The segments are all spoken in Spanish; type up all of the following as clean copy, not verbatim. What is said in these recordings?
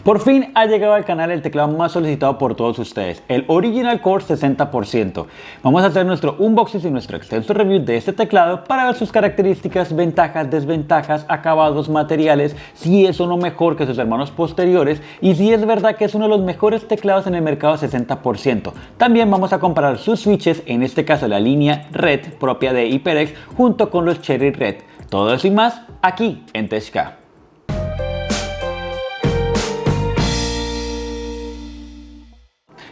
Por fin ha llegado al canal el teclado más solicitado por todos ustedes, el Original Core 60%. Vamos a hacer nuestro unboxing y nuestro extenso review de este teclado para ver sus características, ventajas, desventajas, acabados, materiales, si es o no mejor que sus hermanos posteriores y si es verdad que es uno de los mejores teclados en el mercado 60%. También vamos a comparar sus switches, en este caso la línea Red propia de HyperX junto con los Cherry Red. Todo eso y más aquí en TechCa.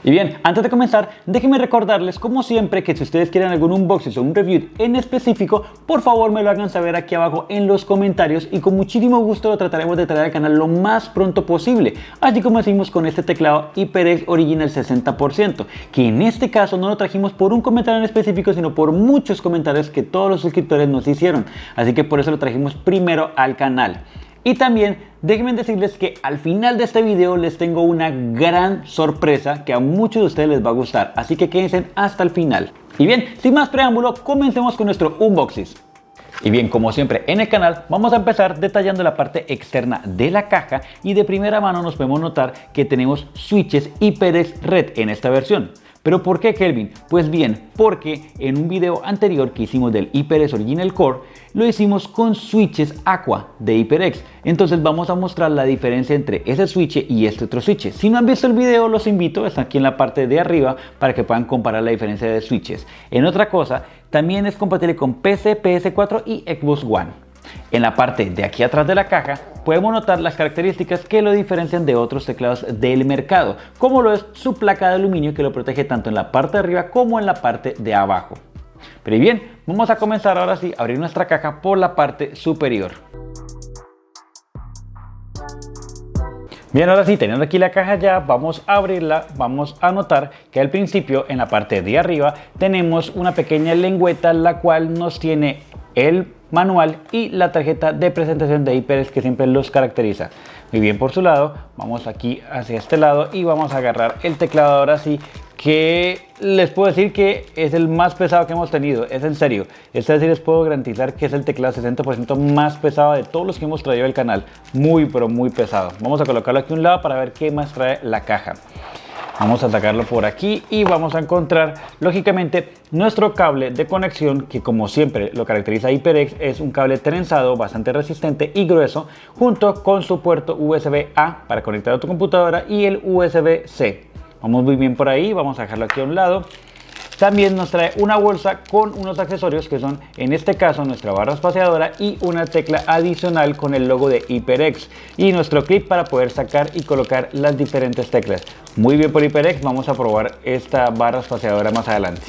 Y bien, antes de comenzar, déjenme recordarles como siempre que si ustedes quieren algún unboxing o un review en específico, por favor me lo hagan saber aquí abajo en los comentarios y con muchísimo gusto lo trataremos de traer al canal lo más pronto posible, así como hicimos con este teclado HyperX Original 60%, que en este caso no lo trajimos por un comentario en específico, sino por muchos comentarios que todos los suscriptores nos hicieron, así que por eso lo trajimos primero al canal. Y también déjenme decirles que al final de este video les tengo una gran sorpresa que a muchos de ustedes les va a gustar, así que quédense hasta el final. Y bien, sin más preámbulo, comencemos con nuestro unboxing. Y bien, como siempre en el canal, vamos a empezar detallando la parte externa de la caja y de primera mano nos podemos notar que tenemos switches HyperX Red en esta versión. ¿Pero por qué, Kelvin? Pues bien, porque en un video anterior que hicimos del HyperX Original Core, lo hicimos con switches Aqua de HyperX. Entonces vamos a mostrar la diferencia entre ese switch y este otro switch. Si no han visto el video, los invito, está aquí en la parte de arriba para que puedan comparar la diferencia de switches. En otra cosa, también es compatible con PC, PS4 y Xbox One. En la parte de aquí atrás de la caja podemos notar las características que lo diferencian de otros teclados del mercado, como lo es su placa de aluminio que lo protege tanto en la parte de arriba como en la parte de abajo. Pero bien, vamos a comenzar ahora sí a abrir nuestra caja por la parte superior. Bien, ahora sí, teniendo aquí la caja ya, vamos a abrirla. Vamos a notar que al principio en la parte de arriba tenemos una pequeña lengüeta la cual nos tiene el manual y la tarjeta de presentación de HyperX que siempre los caracteriza. Muy bien por su lado, vamos aquí hacia este lado y vamos a agarrar el teclado ahora sí, que les puedo decir que es el más pesado que hemos tenido, es en serio. Este sí les puedo garantizar que es el teclado 60% más pesado de todos los que hemos traído al canal, muy pero muy pesado. Vamos a colocarlo aquí a un lado para ver qué más trae la caja. Vamos a sacarlo por aquí y vamos a encontrar lógicamente nuestro cable de conexión, que como siempre lo caracteriza HyperX, es un cable trenzado bastante resistente y grueso, junto con su puerto USB-A para conectar a tu computadora y el USB-C. Vamos muy bien por ahí, vamos a dejarlo aquí a un lado. También nos trae una bolsa con unos accesorios que son, en este caso, nuestra barra espaciadora y una tecla adicional con el logo de HyperX y nuestro clip para poder sacar y colocar las diferentes teclas. Muy bien por HyperX, vamos a probar esta barra espaciadora más adelante.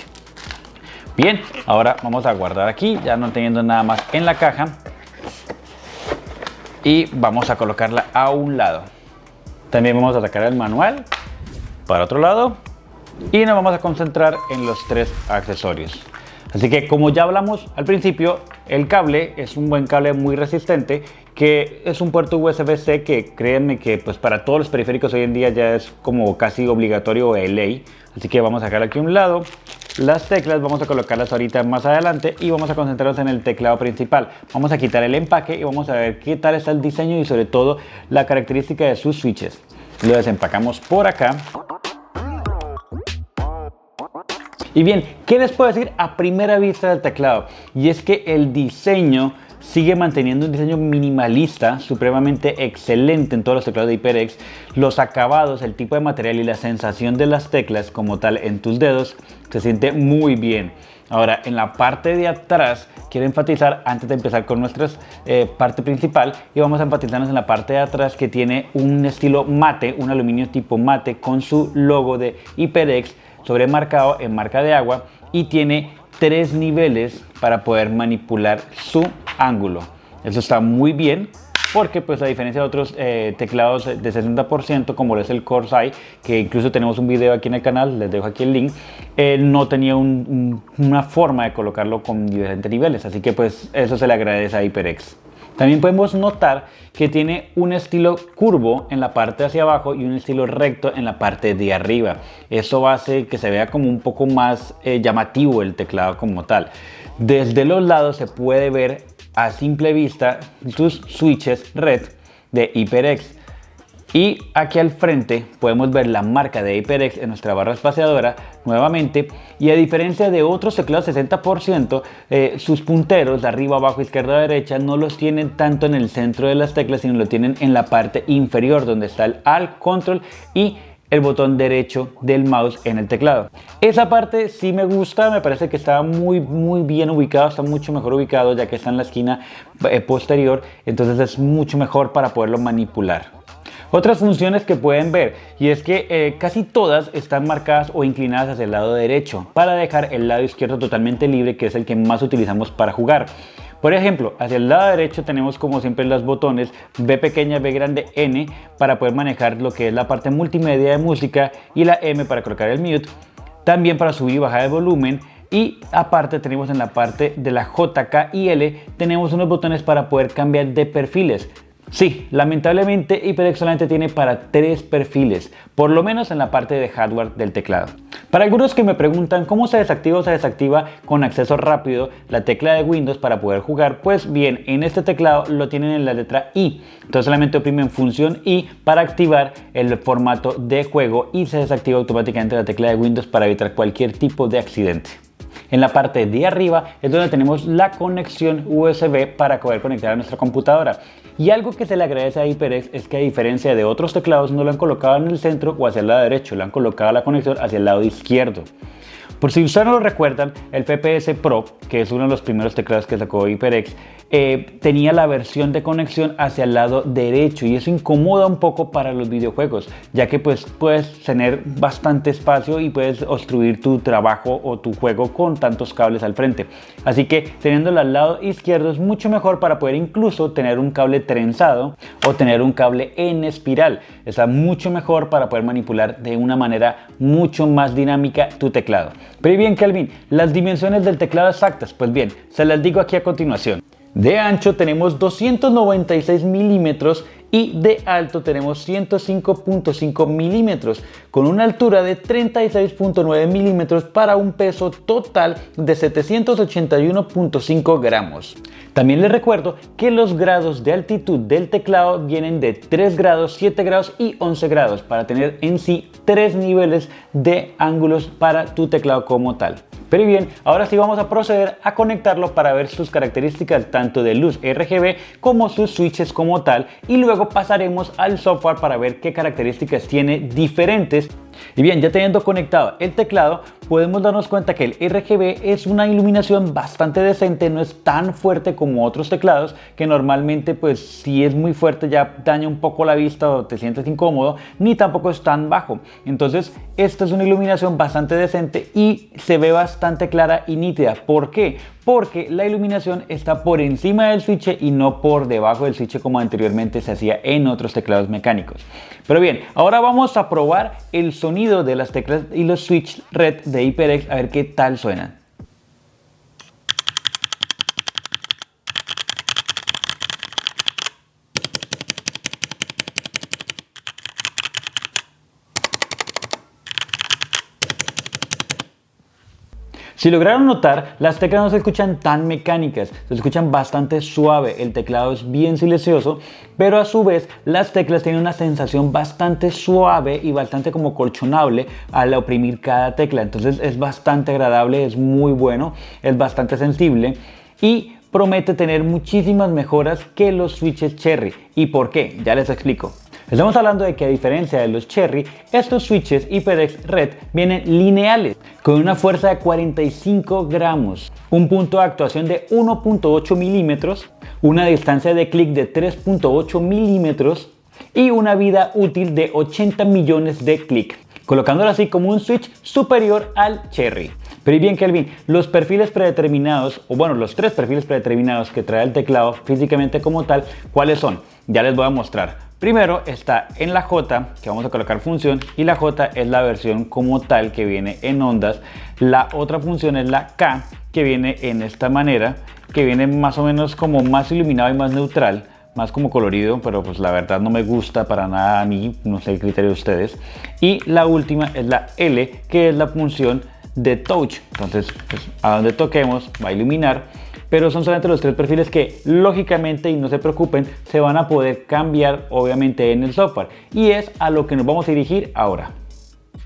Bien, ahora vamos a guardar aquí, ya no teniendo nada más en la caja, y vamos a colocarla a un lado. También vamos a sacar el manual para otro lado. Y nos vamos a concentrar en los tres accesorios. Así que como ya hablamos al principio, el cable es un buen cable muy resistente, que es un puerto USB-C que créanme que pues para todos los periféricos hoy en día ya es como casi obligatorio de ley. Así que vamos a dejar aquí a un lado. Las teclas vamos a colocarlas ahorita más adelante y vamos a concentrarnos en el teclado principal. Vamos a quitar el empaque y vamos a ver qué tal está el diseño y sobre todo la característica de sus switches. Lo desempacamos por acá. Y bien, ¿qué les puedo decir a primera vista del teclado? Y es que el diseño sigue manteniendo un diseño minimalista, supremamente excelente en todos los teclados de HyperX. Los acabados, el tipo de material y la sensación de las teclas como tal en tus dedos se siente muy bien. Ahora, en la parte de atrás, quiero enfatizar antes de empezar con nuestra parte principal, y vamos a enfatizarnos en la parte de atrás que tiene un estilo mate, un aluminio tipo mate con su logo de HyperX sobremarcado en marca de agua y tiene 3 niveles para poder manipular su ángulo. Eso está muy bien porque pues a diferencia de otros teclados de 60% como lo es el Corsair, que incluso tenemos un video aquí en el canal, les dejo aquí el link, no tenía una forma de colocarlo con diferentes niveles, así que pues eso se le agradece a HyperX. También podemos notar que tiene un estilo curvo en la parte hacia abajo y un estilo recto en la parte de arriba. Eso hace que se vea como un poco más llamativo el teclado como tal. Desde los lados se puede ver a simple vista sus switches red de HyperX. Y aquí al frente podemos ver la marca de HyperX en nuestra barra espaciadora nuevamente, y a diferencia de otros teclados 60%, sus punteros de arriba, abajo, izquierda, derecha no los tienen tanto en el centro de las teclas, sino lo tienen en la parte inferior donde está el Alt, Control y el botón derecho del mouse en el teclado. Esa parte sí me gusta, me parece que está muy bien ubicado, está mucho mejor ubicado ya que está en la esquina posterior, entonces es mucho mejor para poderlo manipular. Otras funciones que pueden ver, y es que casi todas están marcadas o inclinadas hacia el lado derecho para dejar el lado izquierdo totalmente libre, que es el que más utilizamos para jugar. Por ejemplo, hacia el lado derecho tenemos como siempre los botones B pequeña, B grande, N para poder manejar lo que es la parte multimedia de música, y la M para colocar el mute, también para subir y bajar el volumen. Y aparte tenemos en la parte de la J, K y L tenemos unos botones para poder cambiar de perfiles. Sí, lamentablemente HyperX solamente tiene para 3 perfiles, por lo menos en la parte de hardware del teclado. Para algunos que me preguntan cómo se desactiva o se desactiva con acceso rápido la tecla de Windows para poder jugar, pues bien, en este teclado lo tienen en la letra I. Entonces solamente oprimen función I para activar el formato de juego y se desactiva automáticamente la tecla de Windows para evitar cualquier tipo de accidente. En la parte de arriba es donde tenemos la conexión USB para poder conectar a nuestra computadora. Y algo que se le agradece a HyperX es que, a diferencia de otros teclados, no lo han colocado en el centro o hacia el lado derecho, lo han colocado la conexión hacia el lado izquierdo. Por si ustedes no lo recuerdan, el FPS Pro, que es uno de los primeros teclados que sacó HyperX, tenía la versión de conexión hacia el lado derecho, y eso incomoda un poco para los videojuegos, ya que pues puedes tener bastante espacio y puedes obstruir tu trabajo o tu juego con tantos cables al frente. Así que teniéndolo al lado izquierdo es mucho mejor para poder incluso tener un cable trenzado o tener un cable en espiral. Está mucho mejor para poder manipular de una manera mucho más dinámica tu teclado. Pero bien, Kelvin, las dimensiones del teclado exactas, pues bien, se las digo aquí a continuación. De ancho tenemos 296 milímetros y de alto tenemos 105.5 milímetros, con una altura de 36.9 milímetros para un peso total de 781.5 gramos. También les recuerdo que los grados de altitud del teclado vienen de 3 grados, 7 grados y 11 grados para tener en sí 3 niveles de ángulos para tu teclado como tal. Pero bien, ahora sí vamos a proceder a conectarlo para ver sus características tanto de luz RGB como sus switches como tal, y luego pasaremos al software para ver qué características tiene diferentes. Y bien, ya teniendo conectado el teclado, podemos darnos cuenta que el RGB es una iluminación bastante decente, no es tan fuerte como otros teclados que normalmente pues si es muy fuerte ya daña un poco la vista o te sientes incómodo, ni tampoco es tan bajo. Entonces esta es una iluminación bastante decente y se ve bastante clara y nítida. ¿Por qué? Porque la iluminación está por encima del switch y no por debajo del switch como anteriormente se hacía en otros teclados mecánicos. Pero bien, ahora vamos a probar el sonido de las teclas y los switch red de HyperX a ver qué tal suenan. Si lograron notar, las teclas no se escuchan tan mecánicas, se escuchan bastante suave, el teclado es bien silencioso, pero a su vez las teclas tienen una sensación bastante suave y bastante como colchonable al oprimir cada tecla, entonces es bastante agradable, es muy bueno, es bastante sensible y promete tener muchísimas mejoras que los switches Cherry. ¿Y por qué? Ya les explico. Estamos hablando de que, a diferencia de los Cherry, estos switches HyperX Red vienen lineales, con una fuerza de 45 gramos, un punto de actuación de 1.8 milímetros, una distancia de clic de 3.8 milímetros y una vida útil de 80 millones de clic, colocándolo así como un switch superior al Cherry. Pero bien, Kelvin, los perfiles predeterminados, o bueno, los 3 perfiles predeterminados que trae el teclado físicamente como tal, ¿cuáles son? Ya les voy a mostrar. Primero está en la J, que vamos a colocar función, y la J es la versión como tal que viene en ondas. La otra función es la K, que viene en esta manera, que viene más o menos como más iluminado y más neutral, más como colorido, pero pues la verdad no me gusta para nada a mí, no sé el criterio de ustedes. Y la última es la L, que es la función de touch, entonces pues, a donde toquemos va a iluminar, pero son solamente los 3 perfiles que lógicamente, y no se preocupen, se van a poder cambiar obviamente en el software, y es a lo que nos vamos a dirigir ahora.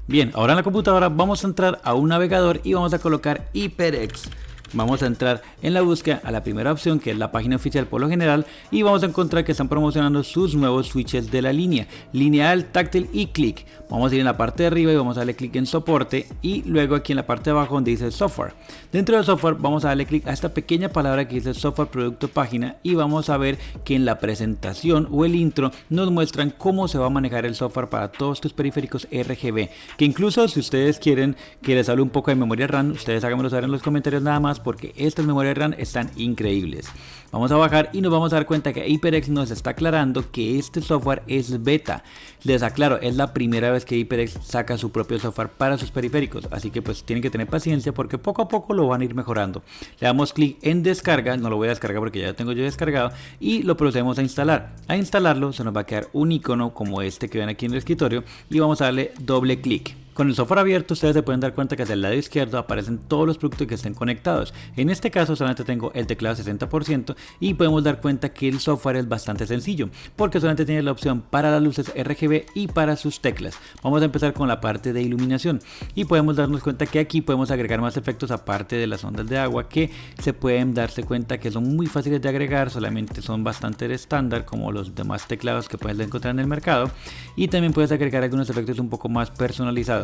Bien, ahora en la computadora vamos a entrar a un navegador y vamos a colocar HyperX. Vamos a entrar en la búsqueda a la primera opción, que es la página oficial por lo general, y vamos a encontrar que están promocionando sus nuevos switches de la línea lineal, táctil y click. Vamos a ir en la parte de arriba y vamos a darle clic en soporte, y luego aquí en la parte de abajo donde dice software. Dentro del software vamos a darle clic a esta pequeña palabra que dice software producto página, y vamos a ver que en la presentación o el intro nos muestran cómo se va a manejar el software para todos tus periféricos RGB, que incluso si ustedes quieren que les hable un poco de memoria RAM, ustedes háganmelo saber en los comentarios nada más, porque estas memorias RAM están increíbles. Vamos a bajar y nos vamos a dar cuenta que HyperX nos está aclarando que este software es beta. Les aclaro, es la primera vez que HyperX saca su propio software para sus periféricos, así que pues tienen que tener paciencia porque poco a poco lo van a ir mejorando. Le damos clic en descarga, no lo voy a descargar porque ya lo tengo yo descargado, y lo procedemos a instalar. A instalarlo se nos va a quedar un icono como este que ven aquí en el escritorio, y vamos a darle doble clic. Con el software abierto ustedes se pueden dar cuenta que hacia el lado izquierdo aparecen todos los productos que estén conectados. En este caso solamente tengo el teclado 60%, y podemos dar cuenta que el software es bastante sencillo porque solamente tiene la opción para las luces RGB y para sus teclas. Vamos a empezar con la parte de iluminación, y podemos darnos cuenta que aquí podemos agregar más efectos aparte de las ondas de agua, que se pueden darse cuenta que son muy fáciles de agregar, solamente son bastante estándar como los demás teclados que puedes encontrar en el mercado, y también puedes agregar algunos efectos un poco más personalizados.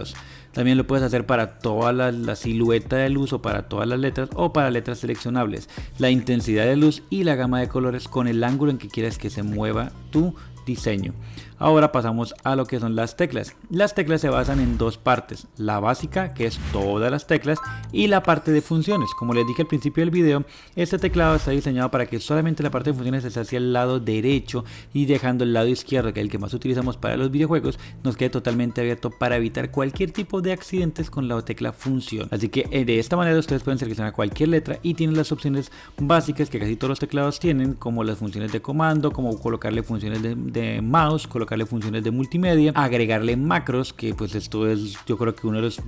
También lo puedes hacer para toda la silueta de luz, o para todas las letras, o para letras seleccionables, la intensidad de luz y la gama de colores con el ángulo en que quieras que se mueva tu diseño. Ahora pasamos a lo que son las teclas. Las teclas se basan en dos partes: la básica, que es todas las teclas, y la parte de funciones. Como les dije al principio del video, este teclado está diseñado para que solamente la parte de funciones esté hacia el lado derecho, y dejando el lado izquierdo, que es el que más utilizamos para los videojuegos, nos quede totalmente abierto para evitar cualquier tipo de accidentes con la tecla función. Así que de esta manera ustedes pueden seleccionar cualquier letra y tienen las opciones básicas que casi todos los teclados tienen, como las funciones de comando, como colocarle funciones de mouse, colocarle funciones de multimedia, agregarle macros, que pues esto es yo creo que uno de los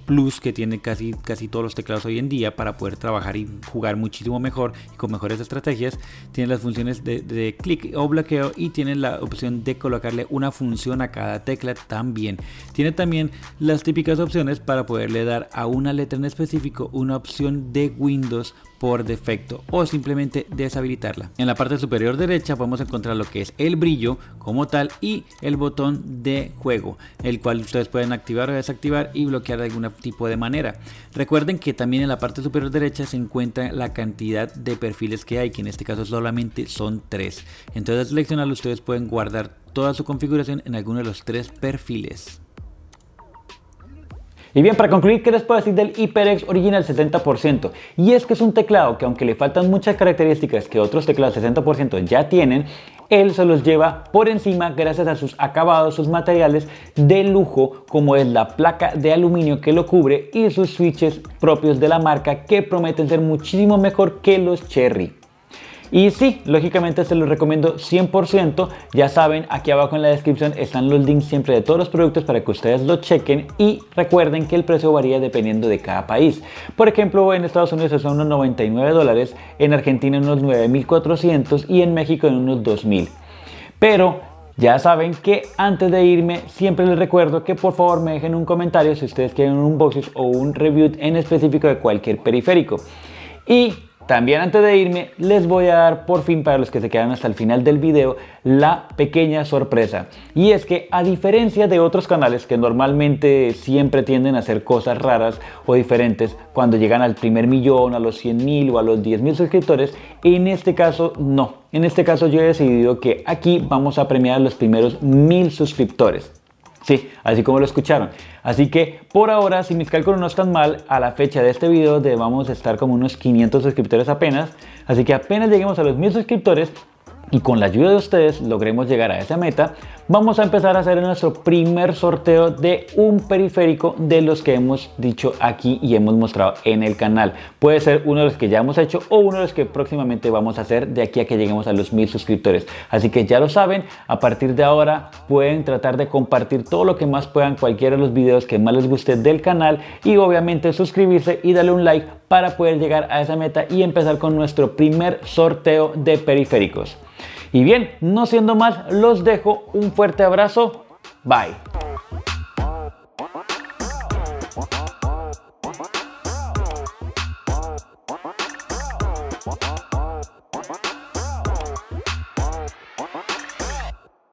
plus que tienen casi todos los teclados hoy en día para poder trabajar y jugar muchísimo mejor y con mejores estrategias. Tienen las funciones de clic o bloqueo, y tienen la opción de colocarle una función a cada tecla también. Tiene también las típicas opciones para poderle dar a una letra en específico una opción de Windows por defecto, o simplemente deshabilitarla. En la parte superior derecha podemos encontrar lo que es el brillo como tal y el botón de juego, el cual ustedes pueden activar o desactivar y bloquear de algún tipo de manera. Recuerden que también en la parte superior derecha se encuentra la cantidad de perfiles que hay, que en este caso solamente son 3. Entonces al seleccionarlo ustedes pueden guardar toda su configuración en alguno de los 3 perfiles. Y bien, para concluir, ¿qué les puedo decir del HyperX Original 60%? Y es que es un teclado que, aunque le faltan muchas características que otros teclados 60% ya tienen, él se los lleva por encima gracias a sus acabados, sus materiales de lujo, como es la placa de aluminio que lo cubre, y sus switches propios de la marca, que prometen ser muchísimo mejor que los Cherry. Y sí, lógicamente se los recomiendo 100%. Ya saben, aquí abajo en la descripción están los links siempre de todos los productos para que ustedes lo chequen, y recuerden que el precio varía dependiendo de cada país. Por ejemplo, en Estados Unidos son unos $99, en Argentina unos 9.400 y en México en unos 2.000. Pero ya saben que antes de irme siempre les recuerdo que por favor me dejen un comentario si ustedes quieren un unboxing o un review en específico de cualquier periférico. Y también antes de irme les voy a dar por fin, para los que se quedan hasta el final del video, la pequeña sorpresa. Y es que, a diferencia de otros canales que normalmente siempre tienden a hacer cosas raras o diferentes cuando llegan al primer millón, a los 100.000 o a los 10.000 suscriptores, en este caso no. En este caso yo he decidido que aquí vamos a premiar a los primeros 1.000 suscriptores. Sí, así como lo escucharon. Así que por ahora, si mis cálculos no están mal, a la fecha de este video debamos estar como unos 500 suscriptores apenas. Así que apenas lleguemos a los 1.000 suscriptores y con la ayuda de ustedes logremos llegar a esa meta, vamos a empezar a hacer nuestro primer sorteo de un periférico de los que hemos dicho aquí y hemos mostrado en el canal. Puede ser uno de los que ya hemos hecho o uno de los que próximamente vamos a hacer de aquí a que lleguemos a los 1000 suscriptores. Así que ya lo saben, a partir de ahora pueden tratar de compartir todo lo que más puedan, cualquiera de los videos que más les guste del canal, y obviamente suscribirse y darle un like para poder llegar a esa meta y empezar con nuestro primer sorteo de periféricos. Y bien, no siendo más, los dejo. Un fuerte abrazo. Bye.